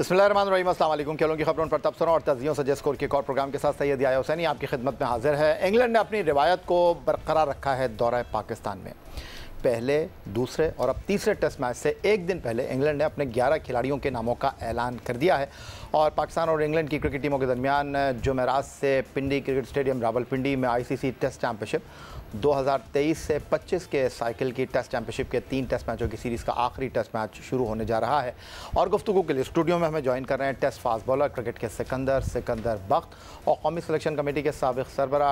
बिस्मिल्लाहिर्रहमानिर्रहीम, अस्सलाम वालेकुम। खेलों की खबरों पर तबसरों और तजियों से स्कोर के एक और प्रोग्राम के साथ सैयद याया हुसैनी आपकी खिदमत में हाजिर है। इंग्लैंड ने अपनी रिवायत को बरकरार रखा है दौरा पाकिस्तान में। पहले, दूसरे और अब तीसरे टेस्ट मैच से एक दिन पहले इंग्लैंड ने अपने 11 खिलाड़ियों के नामों का ऐलान कर दिया है और पाकिस्तान और इंग्लैंड की क्रिकेट टीमों के दरमियान जुमेरात से पिंडी क्रिकेट स्टेडियम रावलपिंडी में आईसीसी टेस्ट चैंपियनशिप 2023 से 25 के साइकिल की टेस्ट चैंपियनशिप के 3 टेस्ट मैचों की सीरीज़ का आखिरी टेस्ट मैच शुरू होने जा रहा है। और गुफ्तगू के लिए स्टूडियो में हमें ज्वाइन कर रहे हैं टेस्ट फास्ट बॉलर, क्रिकेट के सिकंदर बख्त और कौमी सिलेक्शन कमेटी के साबिक सरबराह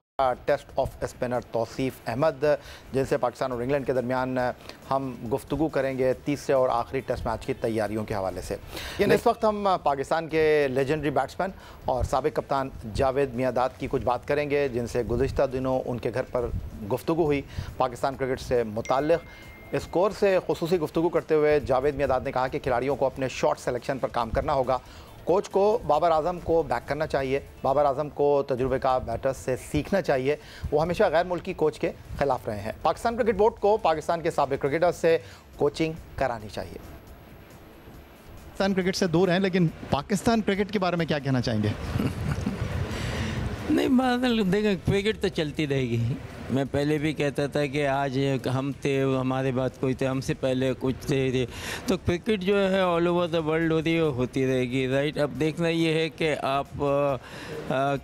test of spinner Tauseef Ahmed, जिनसे पाकिस्तान और इंग्लैंड के दरमियान हम गुफ्तगू करेंगे तीसरे और आखिरी टेस्ट मैच की तैयारियों के हवाले से। इस वक्त हम पाकिस्तान के लेजेंडरी बैट्समैन और साबिक कप्तान जावेद मियांदाद की कुछ बात करेंगे, जिनसे गुज़िश्ता दिनों उनके घर पर गुफ्तगू हुई पाकिस्तान क्रिकेट से मुताल्लिक़। स्कोर से खुसूसी गुफ्तगू करते हुए जावेद मियांदाद ने कहा कि खिलाड़ियों को अपने शॉट सिलेक्शन पर काम करना होगा। कोच को बाबर आजम को बैक करना चाहिए, बाबर आजम को तजुर्बेकार बैटर्स से सीखना चाहिए। वो हमेशा गैर मुल्की कोच के खिलाफ रहे हैं। पाकिस्तान क्रिकेट बोर्ड को पाकिस्तान के साबिक क्रिकेटर्स से कोचिंग करानी चाहिए। पाकिस्तान क्रिकेट से दूर हैं, लेकिन पाकिस्तान क्रिकेट के बारे में क्या कहना चाहेंगे? नहीं, मतलब देखें, क्रिकेट तो चलती रहेगी। मैं पहले भी कहता था कि आज हम थे, हमारे बाद कोई थे, हमसे पहले कुछ थे, तो क्रिकेट जो है ऑल ओवर द वर्ल्ड होती रहेगी, राइट। अब देखना ये है कि आप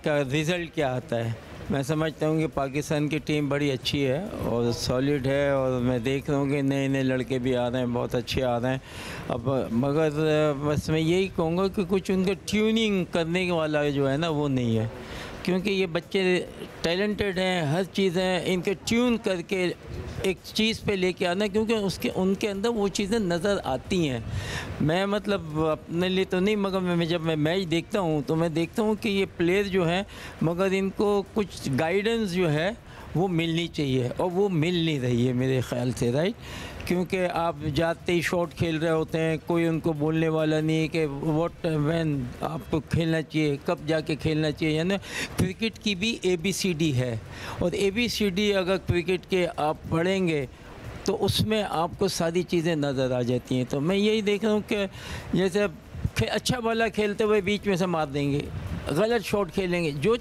का रिज़ल्ट क्या आता है। मैं समझता हूँ कि पाकिस्तान की टीम बड़ी अच्छी है और सॉलिड है, और मैं देख रहा हूँ कि नए नए लड़के भी आ रहे हैं, बहुत अच्छे आ रहे हैं। अब मगर बस मैं यही कहूँगा कि कुछ उनका ट्यूनिंग करने वाला जो है ना, वो नहीं है, क्योंकि ये बच्चे टैलेंटेड हैं, हर चीज़ हैं, इनके ट्यून करके एक चीज़ पे लेके आना, क्योंकि उनके अंदर वो चीज़ें नज़र आती हैं। मैं मतलब अपने लिए तो नहीं, मगर जब मैं मैच देखता हूँ तो मैं देखता हूँ कि ये प्लेयर जो हैं, मगर इनको कुछ गाइडेंस जो है वो मिलनी चाहिए, और वो मिल नहीं रही है मेरे ख़्याल से, राइट। क्योंकि आप जाते ही शॉट खेल रहे होते हैं, कोई उनको बोलने वाला नहीं है कि व्हाट व्हेन आपको खेलना चाहिए, कब जाके खेलना चाहिए। यानी क्रिकेट की भी ABCD है, और ABCD अगर क्रिकेट के आप पढ़ेंगे तो उसमें आपको सारी चीज़ें नज़र आ जाती हैं। तो मैं यही देख रहा हूँ कि जैसे अच्छा वाला खेलते हुए बीच में से मार देंगे, गलत शॉट खेलेंगे, जो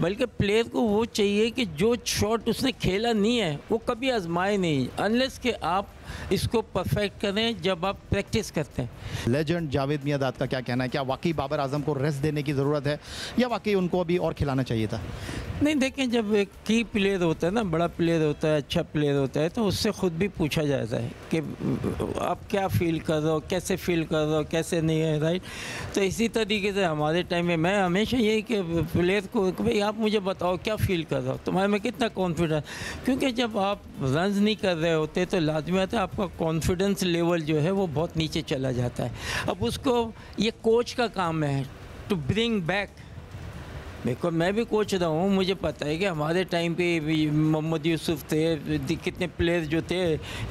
बल्कि प्लेयर को वो चाहिए कि जो शॉट उसने खेला नहीं है वो कभी आजमाए नहीं, अनलेस कि आप इसको परफेक्ट करें जब आप प्रैक्टिस करते हैं। लेजेंड जावेद मियांदाद का क्या कहना है? क्या वाकई बाबर आजम को रेस्ट देने की ज़रूरत है, या वाकई उनको अभी और खिलाना चाहिए था? नहीं, देखें, जब एक की प्लेयर होता है ना, बड़ा प्लेयर होता है, अच्छा प्लेयर होता है, तो उससे ख़ुद भी पूछा जाता है कि आप क्या फ़ील कर रहे हो, कैसे फ़ील कर रहे हो, कैसे नहीं है, राइट। तो इसी तरीके से हमारे टाइम में मैं हमेशा यही कि प्लेयर को भाई आप मुझे बताओ क्या फ़ील कर रहे हो, तुम्हारे में कितना कॉन्फिडेंस, क्योंकि जब आप रन्स नहीं कर रहे होते तो लाजमी आपका कॉन्फिडेंस लेवल जो है वो बहुत नीचे चला जाता है। अब उसको ये कोच का काम है टू ब्रिंग बैक। देखो, मैं भी कोच रहा हूँ, मुझे पता है कि हमारे टाइम पे मोहम्मद यूसुफ थे, कितने प्लेयर जो थे,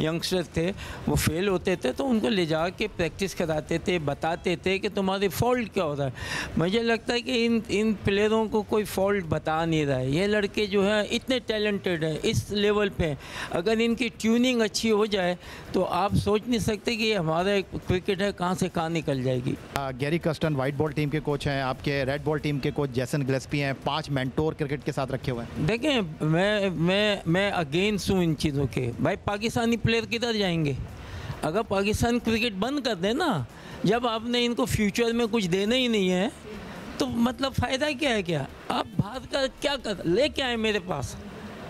यंगस्टर थे, वो फेल होते थे तो उनको ले जा के प्रैक्टिस कराते थे, बताते थे कि तुम्हारे फॉल्ट क्या हो रहा है। मुझे लगता है कि इन प्लेयरों को कोई फॉल्ट बता नहीं रहा है। ये लड़के जो हैं इतने टैलेंटेड हैं इस लेवल पे, अगर इनकी ट्यूनिंग अच्छी हो जाए तो आप सोच नहीं सकते कि हमारा क्रिकेट है कहाँ से कहाँ निकल जाएगी। Gary Kirsten white ball team के कोच हैं, आपके रेड बॉल टीम के कोच जैसन गिलेस्पी हैं, 5 मेंटोर क्रिकेट के साथ रखे हुए हैं। देखें, मैं अगेंस्ट हूँ इन चीज़ों के। भाई, पाकिस्तानी प्लेयर किधर जाएंगे? अगर पाकिस्तान क्रिकेट बंद कर दे ना, जब आपने इनको फ्यूचर में कुछ देना ही नहीं है तो मतलब फ़ायदा क्या है? क्या आप बाहर का क्या कर लेके आए मेरे पास?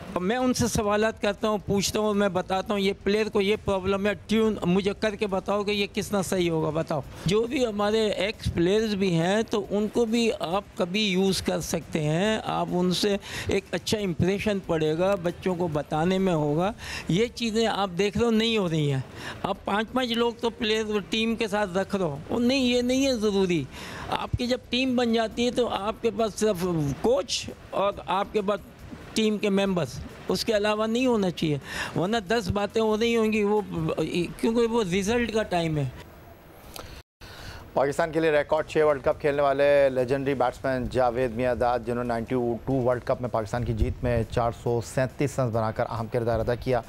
अब मैं उनसे सवालात करता हूँ, पूछता हूँ, मैं बताता हूँ ये प्लेयर को ये प्रॉब्लम है, ट्यून मुझे करके बताओ कि ये कितना सही होगा, बताओ। जो भी हमारे एक्स प्लेयर्स भी हैं तो उनको भी आप कभी यूज़ कर सकते हैं, आप उनसे एक अच्छा इम्प्रेशन पड़ेगा, बच्चों को बताने में होगा। ये चीज़ें आप देख रहे हो नहीं हो रही हैं। आप 5-5 लोग तो प्लेयर टीम के साथ रख रहे हो, नहीं, ये नहीं है ज़रूरी। आपकी जब टीम बन जाती है तो आपके पास सिर्फ कोच और आपके पास टीम के मेंबर्स, उसके अलावा नहीं होना चाहिए, वरना 10 बातें हो रही होंगी वो, क्योंकि वो रिज़ल्ट का टाइम है। पाकिस्तान के लिए रिकॉर्ड 6 वर्ल्ड कप खेलने वाले लेजेंडरी बैट्समैन जावेद मियांदाद, जिन्होंने 92 वर्ल्ड कप में पाकिस्तान की जीत में 437 रन बनाकर अहम किरदार अदा किया।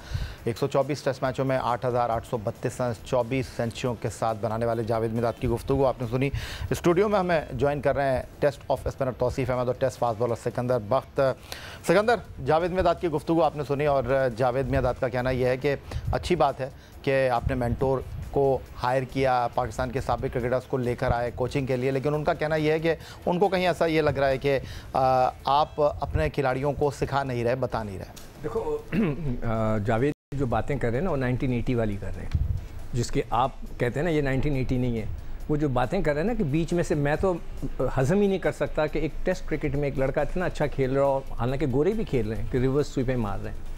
124 टेस्ट मैचों में 8,832 रन 24 सेंचुरियों के साथ बनाने वाले जावेद मियांदाद की गुफ्तगू आपने सुनी। स्टूडियो में हमें ज्वाइन कर रहे हैं test of spinner Tauseef Ahmed और test fast bowler Sikandar Bakht. Sikandar, Javed Miandad की गुफ्तगू आपने सुनी और जावेद मियांदाद का कहना यह है कि अच्छी बात है कि आपने मेंटोर को हायर किया, पाकिस्तान के साबिक क्रिकेटर्स को लेकर आए कोचिंग के लिए, लेकिन उनका कहना यह है कि उनको कहीं ऐसा ये लग रहा है कि आप अपने खिलाड़ियों को सिखा नहीं रहे, बता नहीं रहे। देखो जावेद जो बातें कर रहे हैं ना वो 1980 वाली कर रहे हैं, जिसके आप कहते हैं ना ये 1980 नहीं है। वो जो बातें कर रहे हैं ना कि बीच में से मैं तो हज़म ही नहीं कर सकता कि एक टेस्ट क्रिकेट में एक लड़का इतना अच्छा खेल रहा हो, हालांकि गोरे भी खेल रहे हैं कि रिवर्स स्वीपें मार रहे हैं,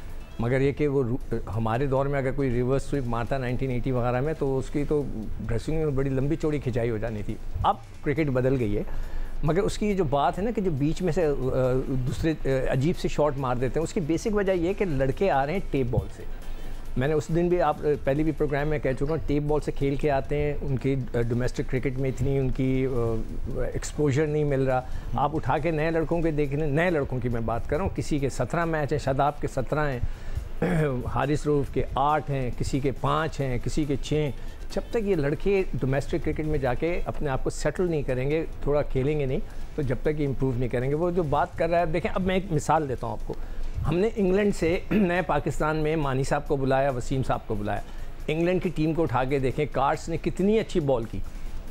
मगर ये कि वो हमारे दौर में अगर कोई रिवर्स स्वीप मारता 1980 वगैरह में तो उसकी तो ड्रेसिंग में बड़ी लंबी चौड़ी खिंचाई हो जानी थी। अब क्रिकेट बदल गई है, मगर उसकी ये जो बात है ना कि जो बीच में से दूसरे अजीब से शॉट मार देते हैं, उसकी बेसिक वजह ये है कि लड़के आ रहे हैं टेप बॉल से। मैंने उस दिन भी आप पहले भी प्रोग्राम में कह चुका हूँ, टेप बॉल से खेल के आते हैं, उनकी डोमेस्टिक क्रिकेट में इतनी उनकी एक्सपोजर नहीं मिल रहा। आप उठा के नए लड़कों के देख लें, नए लड़कों की मैं बात कर रहा हूँ, किसी के 17 मैच हैं, शादाब के 17 हैं, हारिस रऊफ के 8 हैं, किसी के 5 हैं, किसी के 6। जब तक ये लड़के डोमेस्टिक क्रिकेट में जाके अपने आप को सेटल नहीं करेंगे, थोड़ा खेलेंगे नहीं, तो जब तक ये इम्प्रूव नहीं करेंगे। वो जो बात कर रहा है, देखें अब मैं एक मिसाल देता हूँ आपको। हमने इंग्लैंड से नए पाकिस्तान में मानी साहब को बुलाया, वसीम साहब को बुलाया। इंग्लैंड की टीम को उठा के देखें, कार्ड्स ने कितनी अच्छी बॉल की,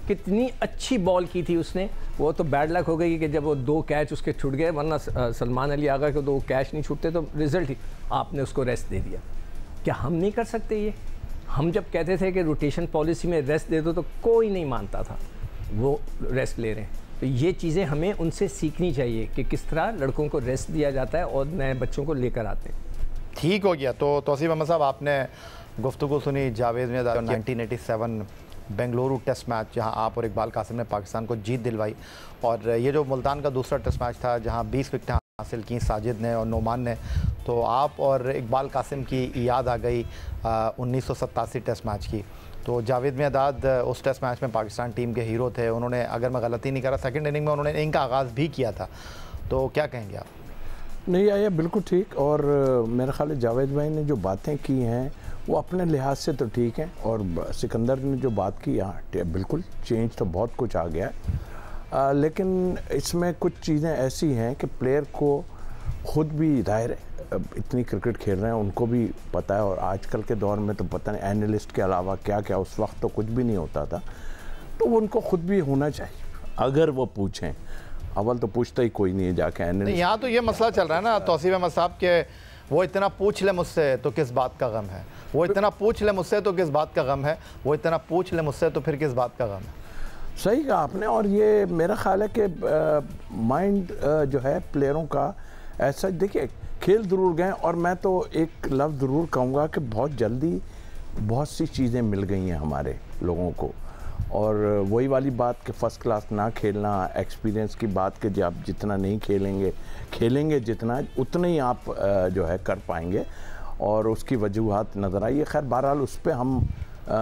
कितनी अच्छी बॉल की थी उसने। वो तो बैड लक हो गई कि जब वो 2 कैच उसके छूट गए, वरना सलमान अली आगा को 2 कैच नहीं छूटते तो रिजल्ट ही आपने उसको रेस्ट दे दिया। क्या हम नहीं कर सकते ये? हम जब कहते थे कि रोटेशन पॉलिसी में रेस्ट दे दो तो कोई नहीं मानता था, वो रेस्ट ले रहे हैं। तो ये चीज़ें हमें उनसे सीखनी चाहिए कि किस तरह लड़कों को रेस्ट दिया जाता है और नए बच्चों को लेकर आते हैं। ठीक हो गया। तो तौसीफ अहमद साहब, आपने गुफ्तगू सुनी जावेद मियांदाद 1987 बेंगलुरु टेस्ट मैच, जहां आप और इकबाल कासिम ने पाकिस्तान को जीत दिलवाई, और ये जो मुल्तान का दूसरा टेस्ट मैच था जहां 20 विकेटें हासिल की साजिद ने और नोमान ने, तो आप और इकबाल कासिम की याद आ गई 1987 टेस्ट मैच की। तो जावेद मियांदाद उस टेस्ट मैच में पाकिस्तान टीम के हीरो थे। उन्होंने, अगर मैं गलती नहीं कर रहा, सेकंड इनिंग में उन्होंने इनिंग का आगाज़ भी किया था। तो क्या कहेंगे आप? नहीं आया, बिल्कुल ठीक। और मेरा ख्याल है जावेद भाई ने जो बातें की हैं वो अपने लिहाज से तो ठीक हैं, और सिकंदर ने जो बात की, यहाँ बिल्कुल चेंज तो बहुत कुछ आ गया है, लेकिन इसमें कुछ चीज़ें ऐसी हैं कि प्लेयर को खुद भी, जाहिर है इतनी क्रिकेट खेल रहे हैं, उनको भी पता है। और आजकल के दौर में तो पता नहीं एनालिस्ट के अलावा क्या क्या, उस वक्त तो कुछ भी नहीं होता था, तो उनको खुद भी होना चाहिए। अगर वो पूछें, अव्वल तो पूछता ही कोई नहीं है जाके एनालिस्ट। यहाँ तो ये मसला चल रहा है ना तौसीफ अहमद साहब के, वो इतना पूछ ले मुझसे तो किस बात का गम है, वो इतना पूछ ले मुझसे तो किस बात का गम है, वो इतना पूछ ले मुझसे तो फिर किस बात का गम है। सही कहा आपने। और ये मेरा ख्याल है कि माइंड जो है प्लेयरों का ऐसा, देखिए खेल ज़रूर गए, और मैं तो एक लफ्ज़ ज़रूर कहूँगा कि बहुत जल्दी बहुत सी चीज़ें मिल गई हैं हमारे लोगों को, और वही वाली बात कि फ़र्स्ट क्लास ना खेलना, एक्सपीरियंस की बात कि जब आप जितना नहीं खेलेंगे जितना, उतना ही आप जो है कर पाएंगे, और उसकी वजूहात नज़र आई है। खैर बहरहाल उस पर हम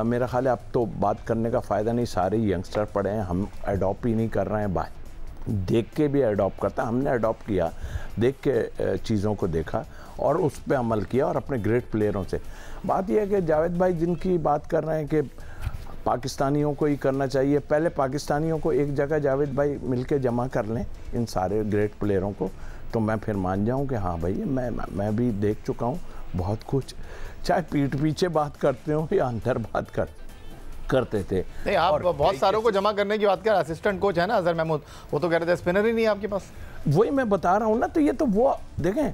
मेरा ख्याल है अब तो बात करने का फ़ायदा नहीं, सारे यंगस्टर पड़े हैं, हम अडॉप्ट ही नहीं कर रहे हैं, देख के भी अडॉप्ट करता। हमने अडॉप्ट किया, देख के चीज़ों को देखा और उस पर अमल किया, और अपने ग्रेट प्लेयरों से। बात यह है कि जावेद भाई जिनकी बात कर रहे हैं कि पाकिस्तानियों को ही करना चाहिए, पहले पाकिस्तानियों को एक जगह जावेद भाई मिलके जमा कर लें इन सारे ग्रेट प्लेयरों को, तो मैं फिर मान जाऊं कि हाँ भाई मैं भी देख चुका हूं बहुत कुछ, चाहे पीठ पीछे बात करते हो या अंदर बात करते थे। नहीं, आप बहुत सारों को जमा करने की बात कर, असिस्टेंट कोच है ना अजहर महमूद, वो तो कह रहे थे स्पिनर ही नहीं है आपके पास। वही मैं बता रहा हूँ ना, तो ये तो वो देखें,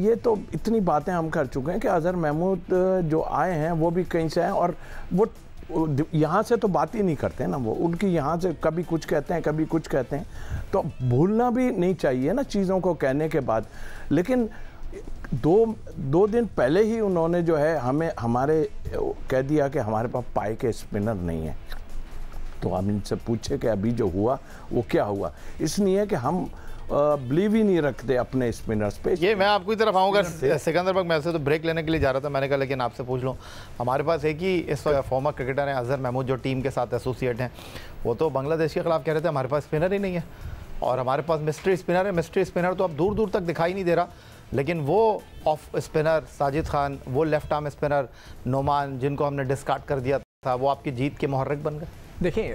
ये तो इतनी बातें हम कर चुके हैं कि अजहर महमूद जो आए हैं वो भी कहीं से आए, और वो यहाँ से तो बात ही नहीं करते ना, वो उनकी यहाँ से कभी कुछ कहते हैं कभी कुछ कहते हैं, तो भूलना भी नहीं चाहिए ना चीज़ों को कहने के बाद। लेकिन दो दिन पहले ही उन्होंने जो है हमारे कह दिया कि हमारे पास पाए के स्पिनर नहीं है, तो हम इनसे पूछे कि अभी जो हुआ वो क्या हुआ। इसलिए कि हम बिलीव ही नहीं रखते अपने स्पिनर्स पे। ये मैं आपकी तरफ आऊँगा सिकंदर, मैं ऐसे तो ब्रेक लेने के लिए जा रहा था, मैंने कहा लेकिन आपसे पूछ लूँ। हमारे पास एक ही इस फॉर्मर क्रिकेटर हैं अजहर महमूद, जो टीम के साथ एसोसिएट हैं। वो तो बांग्लादेश के खिलाफ कह रहे थे हमारे पास स्पिनर ही नहीं है और हमारे पास मिस्ट्री स्पिनर है। मिस्ट्री स्पिनर तो अब दूर दूर तक दिखाई नहीं दे रहा, लेकिन वो ऑफ स्पिनर साजिद खान, वो लेफ्ट आर्म स्पिनर नोमान, जिनको हमने डिस्कार्ड कर दिया था, वो आपकी जीत के मुहर्रिक बन गए। देखिए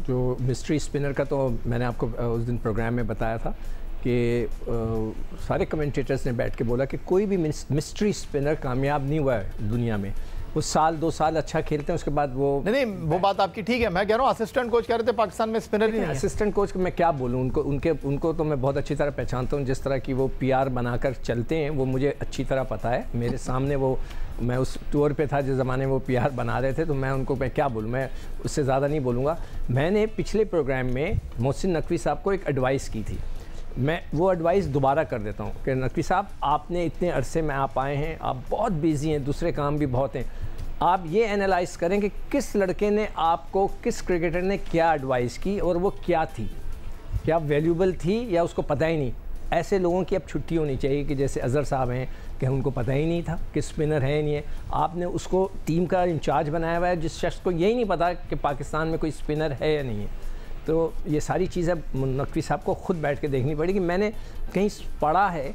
जो मिस्ट्री स्पिनर का तो मैंने आपको उस दिन प्रोग्राम में बताया था कि सारे कमेंटेटर्स ने बैठ के बोला कि कोई भी मिस्ट्री स्पिनर कामयाब नहीं हुआ है दुनिया में। वो साल 2 साल अच्छा खेलते हैं, उसके बाद वो नहीं वो बात आपकी ठीक है। मैं कह रहा हूँ असिस्टेंट कोच कह रहे थे पाकिस्तान में स्पिनर ही नहीं है। असिस्टेंट कोच मैं क्या बोलूँ, उनको तो मैं बहुत अच्छी तरह पहचानता हूँ। जिस तरह की वो PR बनाकर चलते हैं वो मुझे अच्छी तरह पता है। मेरे सामने वो, मैं उस टूर पे था जिस ज़माने में वो PR बना रहे थे, तो मैं उनको मैं क्या बोलूँ, मैं उससे ज़्यादा नहीं बोलूँगा। मैंने पिछले प्रोग्राम में मोहसिन नकवी साहब को एक एडवाइस की थी, मैं वो एडवाइस दोबारा कर देता हूँ कि नकवी साहब, आपने इतने अरसे में आप आए हैं, आप बहुत बिजी हैं, दूसरे काम भी बहुत हैं, आप ये एनालाइज करें कि किस लड़के ने आपको, किस क्रिकेटर ने क्या एडवाइस की और वो क्या थी, क्या वैल्यूबल थी या उसको पता ही नहीं। ऐसे लोगों की अब छुट्टी होनी चाहिए कि जैसे अजहर साहब हैं कि उनको पता ही नहीं था कि स्पिनर है नहीं है। आपने उसको टीम का इंचार्ज बनाया हुआ है जिस शख्स को यही नहीं पता कि पाकिस्तान में कोई स्पिनर है या नहीं है। तो ये सारी चीज़ें नकवी साहब को खुद बैठ के देखनी पड़ेगी। मैंने कहीं पढ़ा है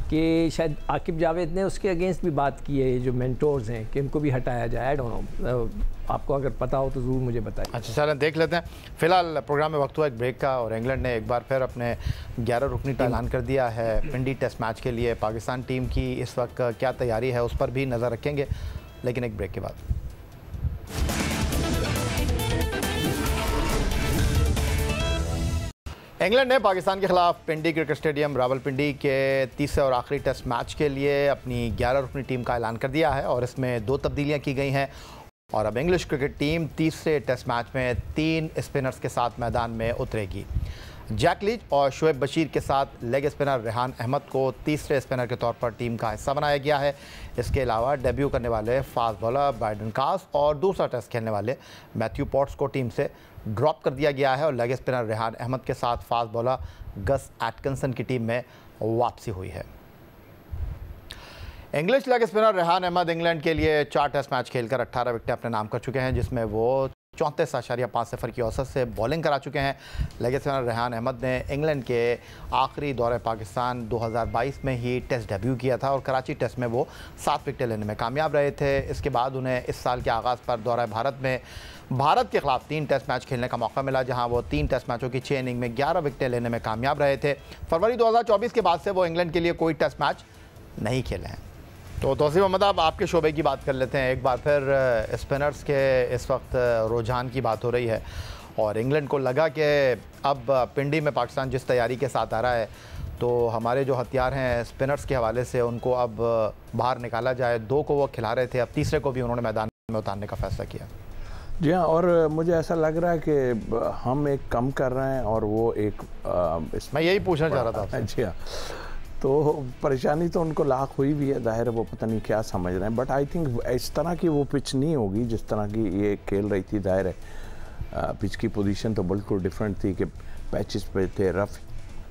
कि शायद आकिब जावेद ने उसके अगेंस्ट भी बात की है, जो मेंटोर्स हैं, कि इनको भी हटाया जाए। आई डोंट नो, आपको अगर पता हो तो ज़रूर मुझे बताइए। अच्छा चलें देख लेते हैं। फिलहाल प्रोग्राम में वक्त हुआ एक ब्रेक का और इंग्लैंड ने एक बार फिर अपने 11 रुकनी का ऐलान कर दिया है पिंडी टेस्ट मैच के लिए। पाकिस्तान टीम की इस वक्त क्या तैयारी है उस पर भी नज़र रखेंगे, लेकिन एक ब्रेक के बाद। इंग्लैंड ने पाकिस्तान के खिलाफ पिंडी क्रिकेट स्टेडियम रावलपिंडी के तीसरे और आखिरी टेस्ट मैच के लिए अपनी 11 रुकनी टीम का ऐलान कर दिया है और इसमें 2 तब्दीलियां की गई हैं और अब इंग्लिश क्रिकेट टीम तीसरे टेस्ट मैच में 3 स्पिनर्स के साथ मैदान में उतरेगी। जैक लीच और शोएब बशीर के साथ लेग स्पिनर रेहान अहमद को तीसरे स्पिनर के तौर पर टीम का हिस्सा बनाया गया है। इसके अलावा डेब्यू करने वाले फास्ट बॉलर ब्राइडन कास और दूसरा टेस्ट खेलने वाले मैथ्यू पॉट्स को टीम से ड्रॉप कर दिया गया है और लेग स्पिनर रेहान अहमद के साथ फास्ट बॉलर गस एटकिंसन की टीम में वापसी हुई है। English leg spinner Rehan Ahmed England के लिए 4 टेस्ट मैच खेलकर 18 विकेटें अपने नाम कर चुके हैं, जिसमें वो 34.5 की औसत से बॉलिंग करा चुके हैं। लेग स्पिनर रेहान अहमद ने इंग्लैंड के आखिरी दौरे पाकिस्तान 2022 में ही टेस्ट डेब्यू किया था और कराची टेस्ट में वो 7 विकेटें लेने में कामयाब रहे थे। इसके बाद उन्हें इस साल के आगाज़ पर दौरा भारत में भारत के खिलाफ 3 टेस्ट मैच खेलने का मौका मिला, जहां वो 3 टेस्ट मैचों की 6 इनिंग में 11 विकेटें लेने में कामयाब रहे थे। फरवरी 2024 के बाद से वो इंग्लैंड के लिए कोई टेस्ट मैच नहीं खेले हैं। तो तौसीफ अहमद, आप आपके शोबे की बात कर लेते हैं। एक बार फिर स्पिनर्स के इस वक्त रुझान की बात हो रही है और इंग्लैंड को लगा कि अब पिंडी में पाकिस्तान जिस तैयारी के साथ आ रहा है तो हमारे जो हथियार हैं स्पिनर्स के हवाले से उनको अब बाहर निकाला जाए। 2 को वो खिला रहे थे, अब तीसरे को भी उन्होंने मैदान में उतारने का फैसला किया। जी हाँ, और मुझे ऐसा लग रहा है कि हम एक कम कर रहे हैं और वो एक मैं यही पूछना चाह रहा था। जी हाँ, तो परेशानी तो उनको लाख हुई भी है, जाहिर है वो पता नहीं क्या समझ रहे हैं। बट आई थिंक इस तरह की वो पिच नहीं होगी जिस तरह की ये खेल रही थी। जाहिर है पिच की पोजीशन तो बिल्कुल डिफरेंट थी कि पैचेस पे थे, रफ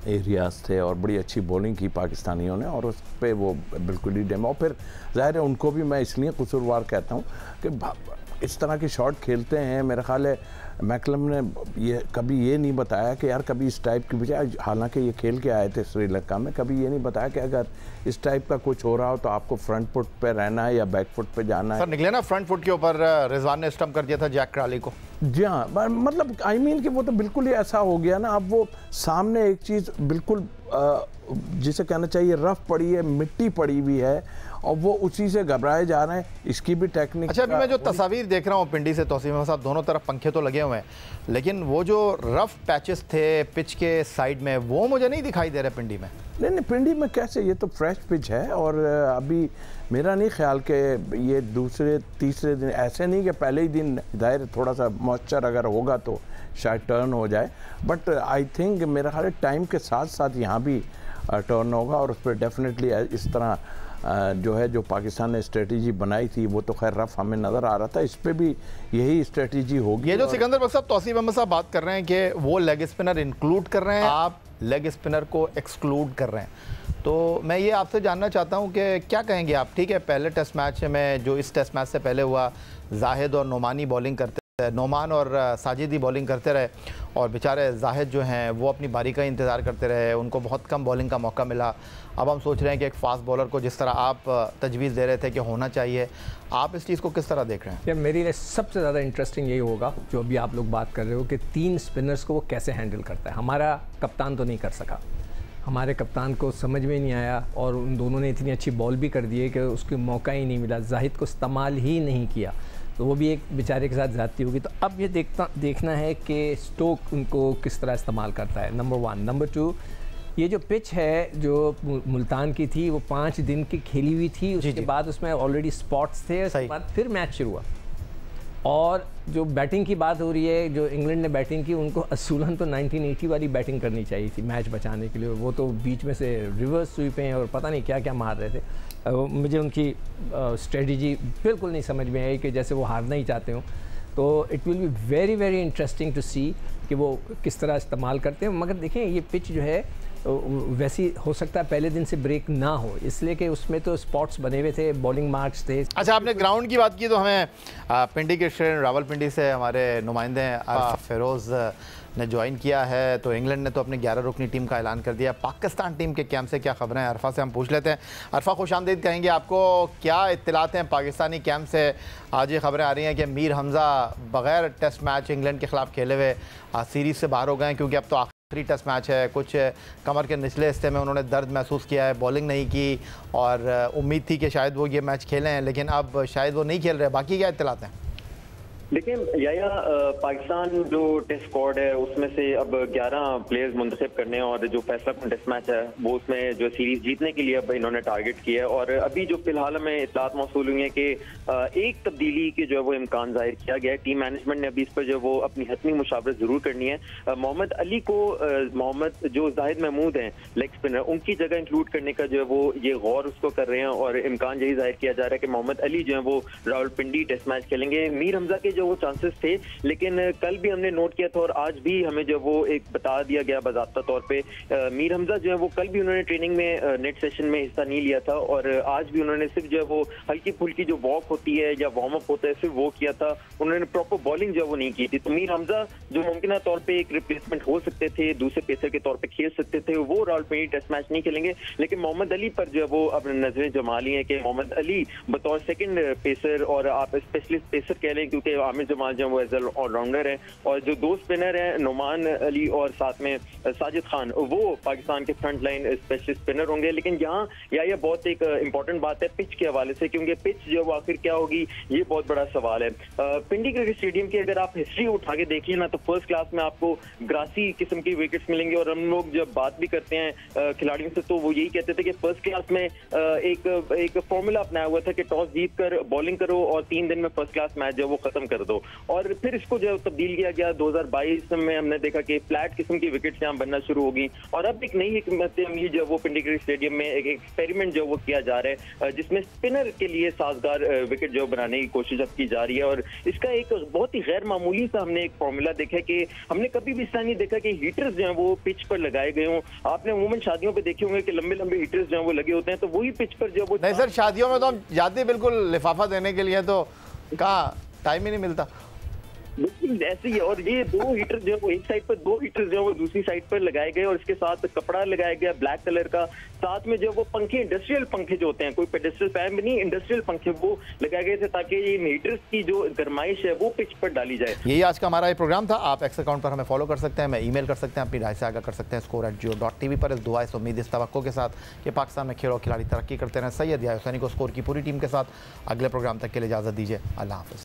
एरियाज थे और बड़ी अच्छी बॉलिंग की पाकिस्तानियों ने और उस पर वो बिल्कुल ही डेम। और फिर जाहिर है उनको भी मैं इसलिए कसूरवार कहता हूँ कि इस तरह के शॉट खेलते हैं। मेरा ख्याल है मैकलम ने ये कभी ये नहीं बताया कि यार कभी इस टाइप की बजाय, हालांकि ये खेल के आए थे श्रीलंका में, कभी ये नहीं बताया कि अगर इस टाइप का कुछ हो रहा हो तो आपको फ्रंट फुट पे रहना है या बैक फुट पे जाना है। सर निकले ना फ्रंट फुट के ऊपर रिजवान ने स्टंप कर दिया था जैक क्राली को। जी हाँ, मतलब आई मीन कि वो तो बिल्कुल ही ऐसा हो गया ना। अब वो सामने एक चीज़ बिल्कुल जिसे कहना चाहिए रफ पड़ी है, मिट्टी पड़ी हुई है और वो उसी से घबराए जा रहे हैं। इसकी भी टेक्निक। अच्छा, अभी मैं जो तस्वीर देख रहा हूँ पिंडी से, तौसीफ अहमद साहब, दोनों तरफ पंखे तो लगे हुए हैं, लेकिन वो जो रफ पैचेस थे पिच के साइड में वो मुझे नहीं दिखाई दे रहे पिंडी में। नहीं, पिंडी में कैसे, ये तो फ्रेश पिच है और अभी मेरा नहीं ख्याल कि ये दूसरे तीसरे दिन, ऐसे नहीं कि पहले ही दिन, जाहिर थोड़ा सा मॉइस्चर अगर होगा तो शायद टर्न हो जाए। बट आई थिंक मेरा ख्याल टाइम के साथ साथ यहाँ भी टर्न होगा और उस पर डेफिनेटली इस तरह जो है जो पाकिस्तान ने स्ट्रेटजी बनाई थी वो तो खैर रफ हमें नज़र आ रहा था, इस पर भी यही स्ट्रेटजी होगी। ये जो सिकंदर बख्श साहब, तौसीफ अहमद साहब बात कर रहे हैं कि वो लेग स्पिनर इंक्लूड कर रहे हैं, आप लेग स्पिनर को एक्सक्लूड कर रहे हैं, तो मैं ये आपसे जानना चाहता हूँ कि क्या कहेंगे आप। ठीक है, पहले टेस्ट मैच में जो इस टेस्ट मैच से पहले हुआ, जाहिद और नोमानी बॉलिंग करते, नोमान और साजिदी बॉलिंग करते रहे और बेचारे जाहिद जो हैं वो अपनी बारी का इंतज़ार करते रहे, उनको बहुत कम बॉलिंग का मौका मिला। अब हम सोच रहे हैं कि एक फ़ास्ट बॉलर को जिस तरह आप तजवीज़ दे रहे थे कि होना चाहिए, आप इस चीज़ को किस तरह देख रहे हैं? यार मेरे लिए सबसे ज़्यादा इंटरेस्टिंग यही होगा जो अभी आप लोग बात कर रहे हो कि 3 स्पिनर्स को वो कैसे हैंडल करता है। हमारा कप्तान तो नहीं कर सका, हमारे कप्तान को समझ में नहीं आया और उन दोनों ने इतनी अच्छी बॉल भी कर दी है कि उसको मौका ही नहीं मिला, जाहिद को इस्तेमाल ही नहीं किया, तो वो भी एक बेचारे के साथ ज़्यादती होगी। तो अब ये देखना है कि स्टोक उनको किस तरह इस्तेमाल करता है, नंबर 1। नंबर 2, ये जो पिच है जो मुल्तान की थी वो 5 दिन की खेली हुई थी, उसके बाद उसमें ऑलरेडी स्पॉट्स थे, उसके बाद फिर मैच शुरू हुआ। और जो बैटिंग की बात हो रही है, जो इंग्लैंड ने बैटिंग की, उनको असूलन तो 1980 वाली बैटिंग करनी चाहिए थी मैच बचाने के लिए, वो तो बीच में से रिवर्स स्वीपें और पता नहीं क्या क्या मार रहे थे। मुझे उनकी स्ट्रेटजी बिल्कुल नहीं समझ में आई कि जैसे वो हारना ही चाहते हो। तो it will be very very interesting to see कि वो किस तरह इस्तेमाल करते हैं। मगर देखें ये पिच जो है वैसी हो सकता है पहले दिन से ब्रेक ना हो, इसलिए कि उसमें तो स्पॉट्स बने हुए थे, बॉलिंग मार्क्स थे। अच्छा, आपने ग्राउंड की बात की तो हमें पिंडी के स्टेडियम रावलपिंडी से हमारे नुमाइंदे फिरोज़ ने ज्वाइन किया है। तो इंग्लैंड ने तो अपनी 11 रुकनी टीम का ऐलान कर दिया। पाकिस्तान टीम के कैंप से क्या खबरें हैं, अरफा से हम पूछ लेते हैं। अरफा, खुशामदीद कहेंगे आपको, क्या इत्तलात हैं पाकिस्तानी कैंप से? आज ये खबरें आ रही हैं कि मीर हमज़ा बग़ैर टेस्ट मैच इंग्लैंड के ख़िलाफ़ खेले हुए सीरीज़ से बाहर हो गए, क्योंकि अब तो आखिरी टेस्ट मैच है। कुछ कमर के निचले हिस्से में उन्होंने दर्द महसूस किया है, बॉलिंग नहीं की और उम्मीद थी कि शायद वो ये मैच खेलें, लेकिन अब शायद वो नहीं खेल रहे। बाकी क्या इत्तलात हैं? देखिए या पाकिस्तान जो टेस्ट स्क्वाड है उसमें से अब 11 प्लेयर्स मुंतखब करने और जो फैसला कौन टेस्ट मैच है वो उसमें जो सीरीज जीतने के लिए अब इन्होंने टारगेट किया है। और अभी जो फिलहाल हमें इत्तलात मौसूल हुई है कि एक तब्दीली के जो है वो इम्कान जाहिर किया गया है। टीम मैनेजमेंट ने अभी इस पर जो वो अपनी हतमी मुशावरत जरूर करनी है। मोहम्मद अली को मोहम्मद जो जाहिद महमूद हैं लेग स्पिनर, उनकी जगह इंक्लूड करने का जो है वो ये गौर उसको कर रहे हैं और इम्कान यही जाहिर किया जा रहा है कि मोहम्मद अली जो है वो रावलपिंडी टेस्ट मैच खेलेंगे। मीर हमजा के जो वो चांसेस थे, लेकिन कल भी हमने नोट किया था और आज भी हमें जो वो एक बता दिया गया बाज़ाब्ता तौर पे, मीर हमजा जो है वो कल भी उन्होंने ट्रेनिंग में नेट सेशन में हिस्सा नहीं लिया था और आज भी उन्होंने सिर्फ जो है वो हल्की फुल्की जो वॉक होती है या वार्म अप होता है सिर्फ वो किया था, उन्होंने प्रॉपर बॉलिंग जो है वो नहीं की थी। तो मीर हमजा जो मुमकिन तौर पर एक रिप्लेसमेंट हो सकते थे, दूसरे पेसर के तौर पर खेल सकते थे, वो रावलपिंडी टेस्ट मैच नहीं खेलेंगे। लेकिन मोहम्मद अली पर जो है वो अपने नजरें जमा ली है कि मोहम्मद अली बतौर सेकंड पेसर और आप स्पेशलिस्ट पेसर कह लें, क्योंकि आमिर जमाल जो वो एज ऑलराउंडर है और जो 2 स्पिनर हैं नोमान अली और साथ में साजिद खान, वो पाकिस्तान के फ्रंट लाइन स्पेशलिस्ट स्पिनर होंगे। लेकिन यहाँ या बहुत एक इंपॉर्टेंट बात है पिच के हवाले से, क्योंकि पिच जो वो आखिर क्या होगी ये बहुत बड़ा सवाल है। पिंडी क्रिकेट स्टेडियम की अगर आप हिस्ट्री उठा के देखिए ना तो फर्स्ट क्लास में आपको ग्रासी किस्म की विकेट्स मिलेंगे और हम लोग जब बात भी करते हैं खिलाड़ियों से तो वो यही कहते थे कि फर्स्ट क्लास में एक फॉर्मूला अपनाया हुआ था कि टॉस जीत कर बॉलिंग करो और 3 दिन में फर्स्ट क्लास मैच जो वो खत्म कर दो। और फिर इसको जो तब्दील किया गया 2022 में, हमने देखा कि फ्लैट किस्म की विकेट्स यहाँ बनना शुरू होगी और अब एक नई हिकमत अमली जो वो पिंडी क्रिकेट स्टेडियम में एक एक्सपेरिमेंट जो वो किया जा रहा है जिसमें स्पिनर के लिए साजगार विकेट जो बनाने की कोशिश अब की जा रही है। और इसका एक बहुत ही गैर मामूली सा हमने एक फॉर्मूला देखा कि हमने कभी भी इसका नहीं देखा कि हीटर्स जो है वो पिच पर लगाए गए हों। आपने अमूमन शादियों पे देखे होंगे कि लंबे लंबे हीटर्स जो है वो लगे होते हैं, तो वही पिच पर जो वो नहीं सर, शादियों में तो हम जाते बिल्कुल लिफाफा देने के लिए, तो कहाँ टाइम ही नहीं मिलता। बिल्कुल ऐसे ही। और ये 2 हीटर जो है वो एक साइड पर, 2 हीटर जो है वो दूसरी साइड पर लगाए गए और इसके साथ कपड़ा लगाया गया ब्लैक कलर का, साथ में जो वो पंखे, इंडस्ट्रियल पंखे जो होते हैं, कोई पेडेस्ट्रियल फैन भी नहीं, इंडस्ट्रियल पंखे वो लगाए गए थे ताकि ये हीटर्स की जो गरमाइश है वो पिच पर डाली जाए। यही आज का हमारा ये प्रोग्राम था। आप एक्स अकाउंट पर हमें फॉलो कर सकते हैं, मैं ईमेल कर सकते हैं, अपनी राय से आगाह कर सकते हैं score@geo.tv पर। इस दुआ इस उम्मीद इस तवक्को के साथ कि पाकिस्तान में खेल और खिलाड़ी तरक्की करते रहें। सैयद या हुसैनी को स्कोर की पूरी टीम के साथ अगले प्रोग्राम तक के लिए इजाज़त दीजिए। अल्लाह हाफ़िज़।